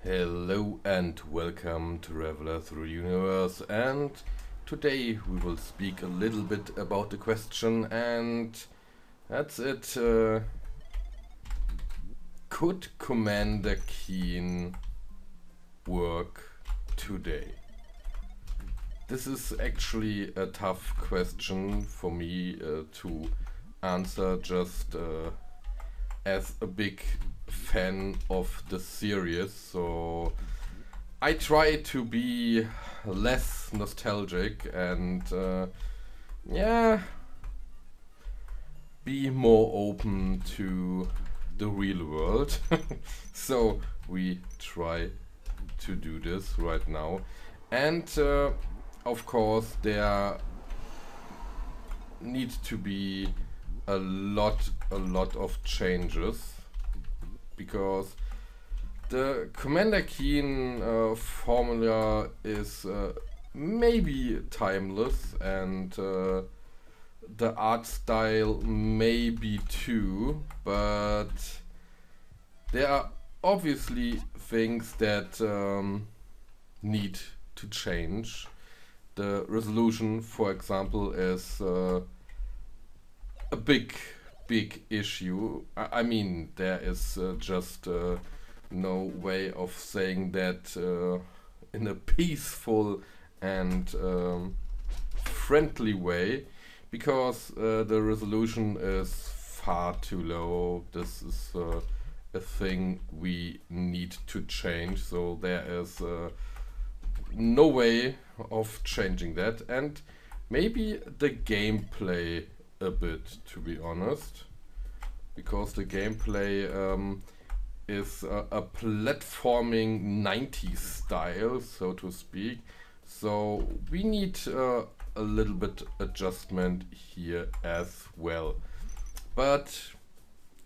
Hello and welcome to Traveler Through Universe, and today we will speak a little bit about the question, and that's it. Could Commander Keen work today? This is actually a tough question for me to answer just as a big fan of the series, so I try to be less nostalgic and be more open to the real world. So we try to do this right now, and of course there need to be a lot of changes, because the Commander Keen formula is maybe timeless, and the art style maybe too, but there are obviously things that need to change. The resolution, for example, is a big issue. I mean, there is just no way of saying that in a peaceful and friendly way, because the resolution is far too low. This is a thing we need to change, so there is no way of changing that, and maybe the gameplay a bit, to be honest, because the gameplay is a platforming 90s style, so to speak, so we need a little bit adjustment here as well. But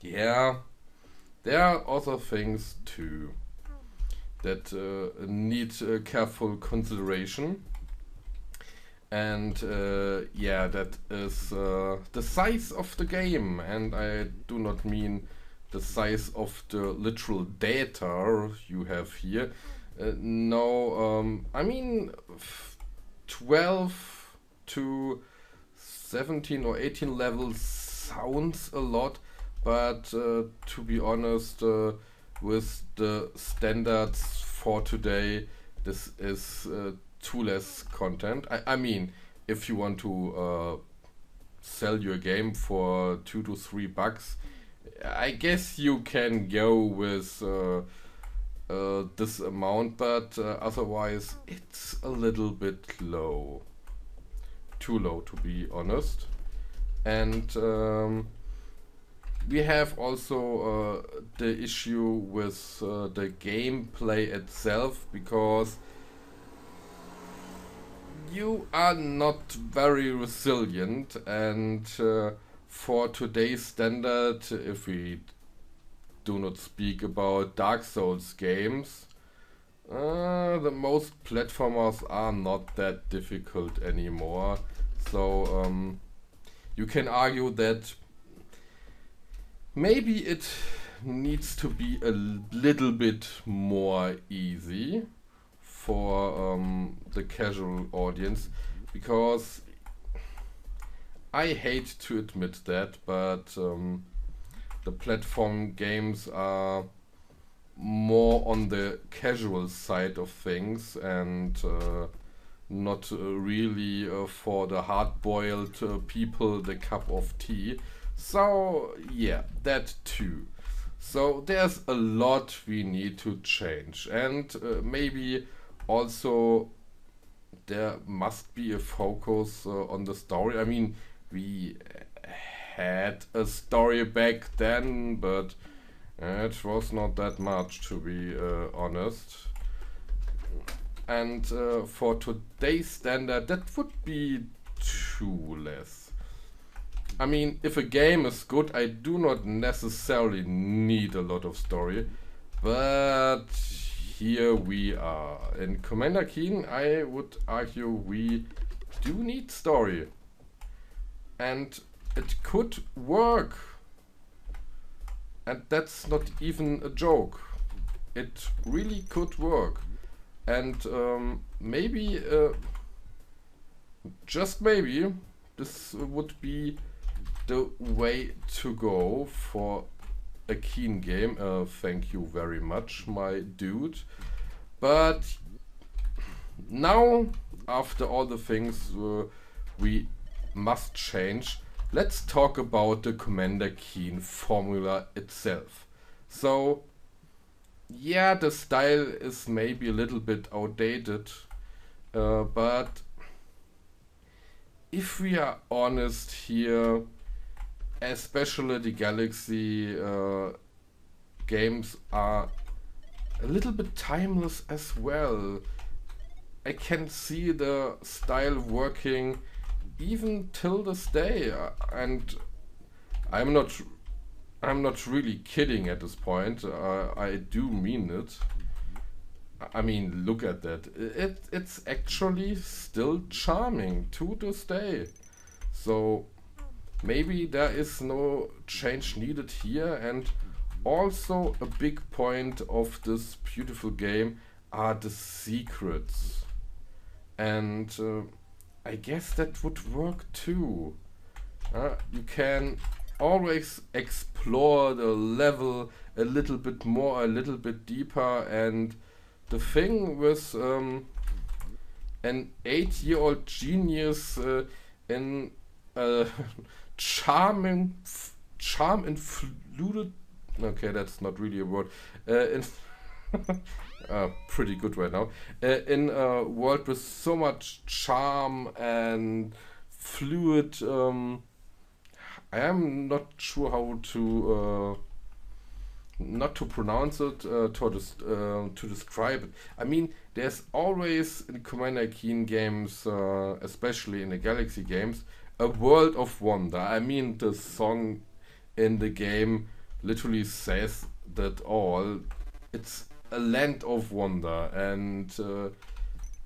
yeah, there are also things too that need careful consideration. And that is the size of the game, and I do not mean the size of the literal data you have here. No, I mean 12 to 17 or 18 levels sounds a lot, but to be honest, with the standards for today, this is too less content. I mean, if you want to sell your game for $2 to $3, I guess you can go with this amount, but otherwise it's a little bit low. Too low, to be honest. And we have also the issue with the gameplay itself, because you are not very resilient, and for today's standard, if we do not speak about Dark Souls games, the most platformers are not that difficult anymore. So you can argue that maybe it needs to be a little bit more easy for the casual audience, because I hate to admit that, but the platform games are more on the casual side of things, and not really for the hard-boiled people the cup of tea. So yeah, that too. So there's a lot we need to change, and maybe also there must be a focus on the story. I mean, we had a story back then, but it was not that much, to be honest. And for today's standard, that would be too less. I mean, if a game is good, I do not necessarily need a lot of story, but here we are. In Commander Keen, I would argue we do need story. And it could work. And that's not even a joke. it really could work. And maybe, just maybe, this would be the way to go for a Keen game. Thank you very much, my dude. But now, after all the things we must change, let's talk about the Commander Keen formula itself. So, yeah, the style is maybe a little bit outdated, but if we are honest here, especially the Galaxy games are a little bit timeless as well. I can see the style working even till this day, and I'm not I'm not really kidding at this point. I do mean it. I mean, look at that. It's actually still charming to this day. So maybe there is no change needed here. And also a big point of this beautiful game are the secrets. And I guess that would work too. You can always explore the level a little bit more, a little bit deeper. And the thing with an 8-year-old genius in charm influted. Okay, that's not really a word. In pretty good right now. In a world with so much charm and fluid. I am not sure how to not to pronounce it to describe it. I mean, there's always in Commander Keen games, especially in the Galaxy games, a world of wonder. I mean, the song in the game literally says that all. It's a land of wonder, and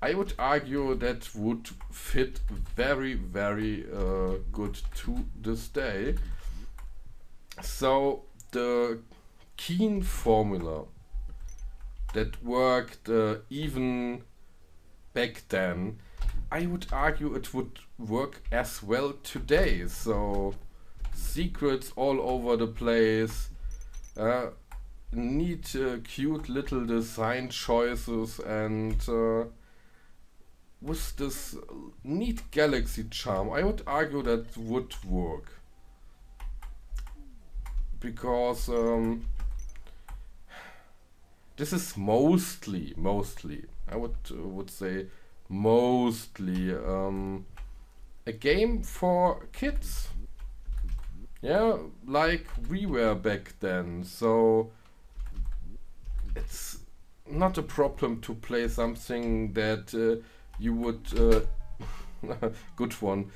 I would argue that would fit very, very good to this day. So the Keen formula that worked even back then, I would argue it would work as well today. So secrets all over the place, neat, cute little design choices, and with this neat galaxy charm, I would argue that would work. Because this is mostly, I would say mostly a game for kids. Yeah, like we were back then. So it's not a problem to play something that you would good one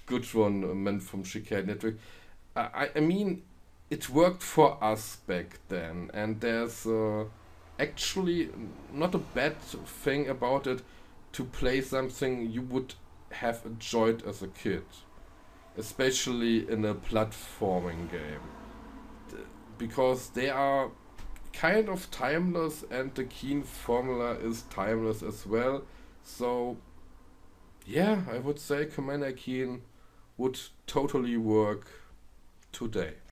good one, man from Shikadi-Netzwerk. I mean, it worked for us back then, and there's actually not a bad thing about it to play something you would have enjoyed as a kid, especially in a platforming game, because they are kind of timeless, and the Keen formula is timeless as well. So yeah, I would say Commander Keen would totally work today.